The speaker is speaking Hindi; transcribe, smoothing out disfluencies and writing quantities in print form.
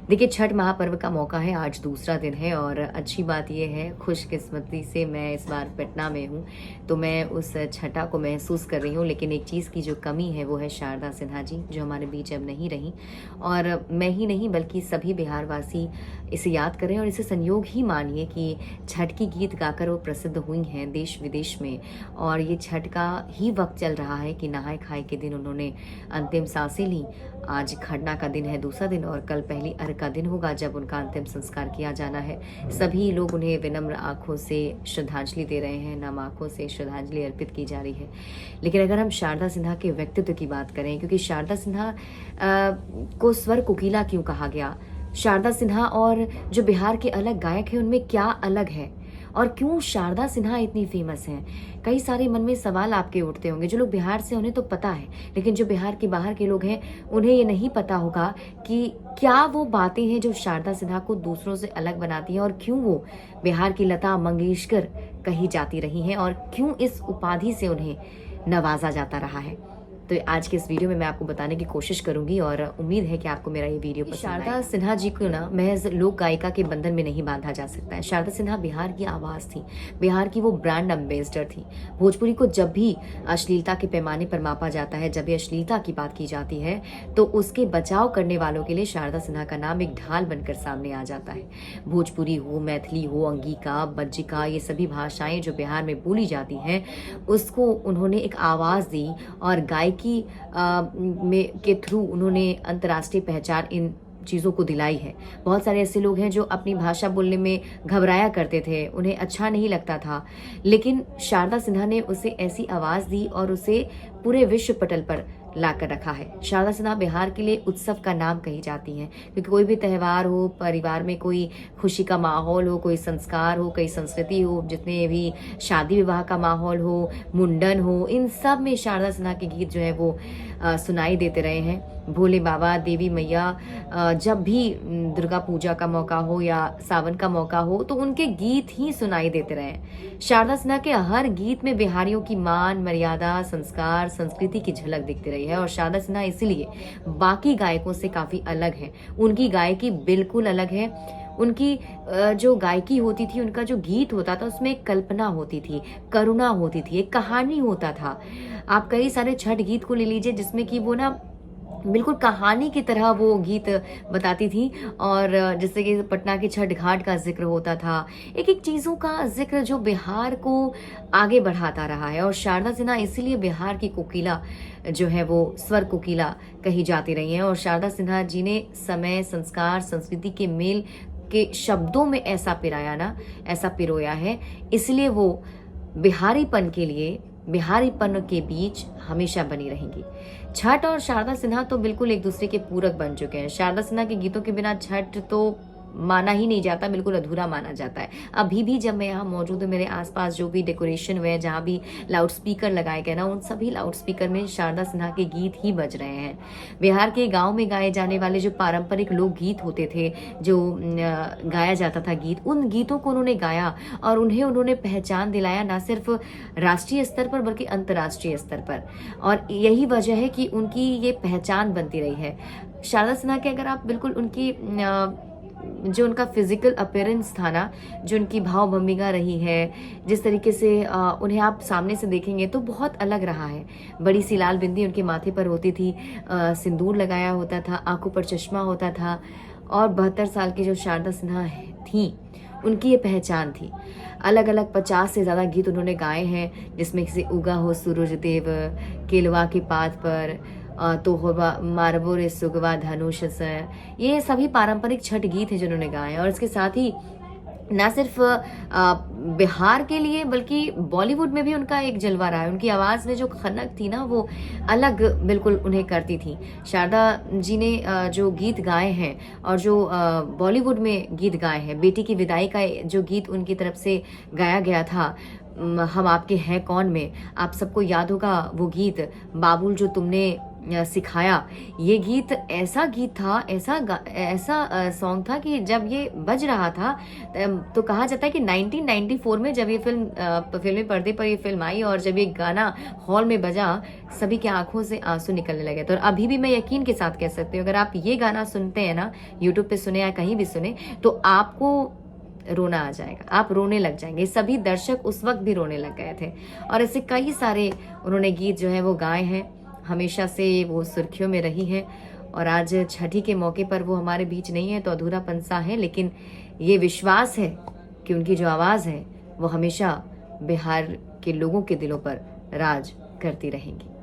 देखिए, छठ महापर्व का मौका है, आज दूसरा दिन है और अच्छी बात ये है, खुशकिस्मती से मैं इस बार पटना में हूँ, तो मैं उस छठा को महसूस कर रही हूँ। लेकिन एक चीज़ की जो कमी है, वो है शारदा सिन्हा जी, जो हमारे बीच अब नहीं रहीं। और मैं ही नहीं, बल्कि सभी बिहारवासी इसे याद करें और इसे संयोग ही मानिए कि छठ की गीत गाकर वो प्रसिद्ध हुई हैं देश-विदेश में। और ये छठ का ही वक़्त चल रहा है कि नहाए-खाए के दिन उन्होंने अंतिम सांसें लीं। आज खरना का दिन है, दूसरा दिन, और कल पहली अर्घ का दिन होगा जब उनका अंतिम संस्कार किया जाना है। सभी लोग उन्हें विनम्र आँखों से श्रद्धांजलि दे रहे हैं, नम आँखों से श्रद्धांजलि अर्पित की जा रही है। लेकिन अगर हम शारदा सिन्हा के व्यक्तित्व की बात करें, क्योंकि शारदा सिन्हा को स्वर कोकिला क्यों कहा गया? शारदा सिन्हा और जो बिहार के अलग गायक हैं, उनमें क्या अलग है? और क्यों शारदा सिन्हा इतनी फेमस हैं? कई सारे मन में सवाल आपके उठते होंगे। जो लोग बिहार से हैं, उन्हें तो पता है, लेकिन जो बिहार के बाहर के लोग हैं, उन्हें ये नहीं पता होगा कि क्या वो बातें हैं जो शारदा सिन्हा को दूसरों से अलग बनाती हैं, और क्यों वो बिहार की लता मंगेशकर कही जाती रही हैं, और क्यों इस उपाधि से उन्हें नवाजा जाता रहा है। तो आज के इस वीडियो में मैं आपको बताने की कोशिश करूंगी, और उम्मीद है कि आपको मेरा ये वीडियो पसंद आएगा। शारदा सिन्हा जी को ना महज लोक गायिका के बंधन में नहीं बांधा जा सकता है। शारदा सिन्हा बिहार की आवाज थी, बिहार की वो ब्रांड एम्बेसडर थी। भोजपुरी को जब भी अश्लीलता के पैमाने पर मापा जाता है, जब भी अश्लीलता की बात की जाती है, तो उसके बचाव करने वालों के लिए शारदा सिन्हा का नाम एक ढाल बनकर सामने आ जाता है। भोजपुरी हो, मैथिली हो, अंगिका, बज्जिका, ये सभी भाषाएं जो बिहार में बोली जाती हैं, उसको उन्होंने एक आवाज दी, और गायकी में के थ्रू उन्होंने अंतर्राष्ट्रीय पहचान इन चीज़ों को दिलाई है। बहुत सारे ऐसे लोग हैं जो अपनी भाषा बोलने में घबराया करते थे, उन्हें अच्छा नहीं लगता था, लेकिन शारदा सिन्हा ने उसे ऐसी आवाज़ दी और उसे पूरे विश्व पटल पर लाकर रखा है। शारदा सिन्हा बिहार के लिए उत्सव का नाम कही जाती हैं, क्योंकि कोई भी त्यौहार हो, परिवार में कोई खुशी का माहौल हो, कोई संस्कार हो, कोई संस्कृति हो, जितने भी शादी विवाह का माहौल हो, मुंडन हो, इन सब में शारदा सिन्हा के गीत जो है वो सुनाई देते रहे हैं। भोले बाबा, देवी मैया, जब भी दुर्गा पूजा का मौका हो या सावन का मौका हो, तो उनके गीत ही सुनाई देते रहे हैं। शारदा सिन्हा के हर गीत में बिहारियों की मान, मर्यादा, संस्कार, संस्कृति की झलक दिखती रही है। और शारदा सिन्हा इसलिए बाकी गायकों से काफी अलग है। उनकी गायकी बिल्कुल अलग है। उनकी जो गायकी होती थी, उनका जो गीत होता था, उसमें एक कल्पना होती थी, करुणा होती थी, एक कहानी होता था। आप कई सारे छठ गीत को ले लीजिए, जिसमें कि वो ना बिल्कुल कहानी की तरह वो गीत बताती थी, और जैसे कि पटना के छठ घाट का जिक्र होता था, एक एक चीज़ों का जिक्र जो बिहार को आगे बढ़ाता रहा है। और शारदा सिन्हा इसीलिए बिहार की कोकिला जो है वो स्वर कोकिला कही जाती रही हैं। और शारदा सिन्हा जी ने समय, संस्कार, संस्कृति के मेल के शब्दों में ऐसा पिरोया है, इसलिए वो बिहारीपन के लिए, बिहारीपन के बीच हमेशा बनी रहेंगी। छठ और शारदा सिन्हा तो बिल्कुल एक दूसरे के पूरक बन चुके हैं। शारदा सिन्हा के गीतों के बिना छठ तो माना ही नहीं जाता, बिल्कुल अधूरा माना जाता है। अभी भी जब मैं यहाँ मौजूद हूँ, मेरे आसपास जो भी डेकोरेशन हुए, जहाँ भी लाउड स्पीकर लगाए गए ना, उन सभी लाउड स्पीकर में शारदा सिन्हा के गीत ही बज रहे हैं। बिहार के गाँव में गाए जाने वाले जो पारंपरिक लोक गीत होते थे, जो गाया जाता था गीत, उन गीतों को उन्होंने गाया और उन्होंने पहचान दिलाया, ना सिर्फ राष्ट्रीय स्तर पर बल्कि अंतर्राष्ट्रीय स्तर पर। और यही वजह है कि उनकी ये पहचान बनती रही है। शारदा सिन्हा के अगर आप बिल्कुल उनकी जो उनका फिजिकल अपीयरेंस था ना, जो उनकी भाव भूमिका रही है, जिस तरीके से उन्हें आप सामने से देखेंगे तो बहुत अलग रहा है। बड़ी सी लाल बिंदी उनके माथे पर होती थी, सिंदूर लगाया होता था, आंखों पर चश्मा होता था, और 72 साल की जो शारदा सिन्हा थी, उनकी ये पहचान थी। अलग अलग 50 से ज़्यादा गीत उन्होंने गाए हैं, जिसमें से उगा हो सूरज देव, केलवा के पात पर, तो होगा मारबो रे सुगवा धनुष से, ये सभी पारंपरिक छठ गीत हैं जिन्होंने गाए हैं। और इसके साथ ही ना सिर्फ बिहार के लिए बल्कि बॉलीवुड में भी उनका एक जलवा रहा है। उनकी आवाज़ में जो खनक थी ना, वो अलग बिल्कुल उन्हें करती थी। शारदा जी ने जो गीत गाए हैं और जो बॉलीवुड में गीत गाए हैं, बेटी की विदाई का जो गीत उनकी तरफ से गाया गया था, हम आपके हैं कौन में, आप सबको याद होगा वो गीत, बाबुल जो तुमने सिखाया। ये गीत ऐसा गीत था, ऐसा सॉन्ग था कि जब ये बज रहा था तो कहा जाता है कि 1994 में जब ये फिल्मी पर्दे पर ये फ़िल्म आई और जब ये गाना हॉल में बजा, सभी की आँखों से आँसू निकलने लगे थे। और अभी भी मैं यकीन के साथ कह सकती हूँ, अगर आप ये गाना सुनते हैं ना, यूट्यूब पे सुने या कहीं भी सुने, तो आपको रोना आ जाएगा, आप रोने लग जाएँगे। सभी दर्शक उस वक़्त भी रोने लग गए थे और ऐसे कई सारे उन्होंने गीत जो हैं वो गाए हैं। हमेशा से वो सुर्खियों में रही है और आज छठी के मौके पर वो हमारे बीच नहीं है तो अधूरापन सा है, लेकिन ये विश्वास है कि उनकी जो आवाज़ है वो हमेशा बिहार के लोगों के दिलों पर राज करती रहेंगी।